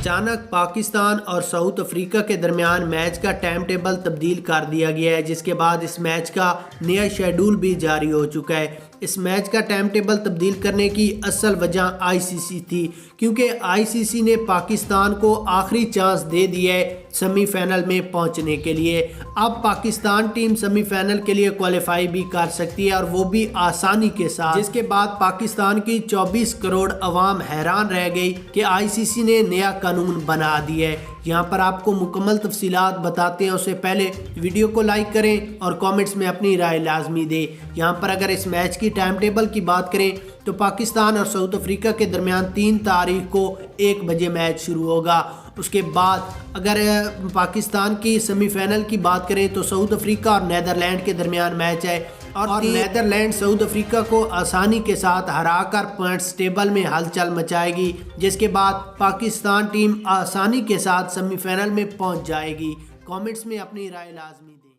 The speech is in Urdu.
اچانک پاکستان اور ساؤتھ افریقہ کے درمیان میچ کا ٹائم ٹیبل تبدیل کر دیا گیا ہے، جس کے بعد اس میچ کا نیا شیڈول بھی جاری ہو چکا ہے۔ اس میچ کا ٹائم ٹیبل تبدیل کرنے کی اصل وجہ آئی سی سی تھی، کیونکہ آئی سی سی نے پاکستان کو آخری چانس دے دیا ہے سیمی فائنل میں پہنچنے کے لیے۔ اب پاکستان ٹیم سیمی فائنل کے لیے کوالیفائی بھی کر سکتی ہے، اور وہ بھی آسانی کے ساتھ، جس کے بعد پاکستان کی 24 کروڑ عوام حیران رہ گئی کہ آئی سی سی نے نیا قانون بنا دیا ہے۔ یہاں پر آپ کو مکمل تفصیلات بتاتے ہیں، اس سے پہلے ویڈیو کو لائک کریں اور کامنٹس میں اپنی رائے لازمی دیں۔ یہاں پر اگر اس میچ کی ٹائم ٹیبل کی بات کریں تو پاکستان اور ساؤتھ افریقہ کے درمیان 3 تاریخ کو 1 بجے میچ شروع ہوگا۔ اس کے بعد اگر پاکستان کی سیمی فائنل کی بات کریں تو ساؤتھ افریقہ اور نیدرلینڈ کے درمیان میچ ہے، اور نیدرلینڈ ساؤتھ افریقہ کو آسانی کے ساتھ ہرا کر پوائنٹس ٹیبل میں ہلچل مچائے گی، جس کے بعد پاکستان ٹیم آسانی کے ساتھ سیمی فائنل میں پہنچ جائے گی۔ کامنٹس میں اپنی رائے لازمی دیں۔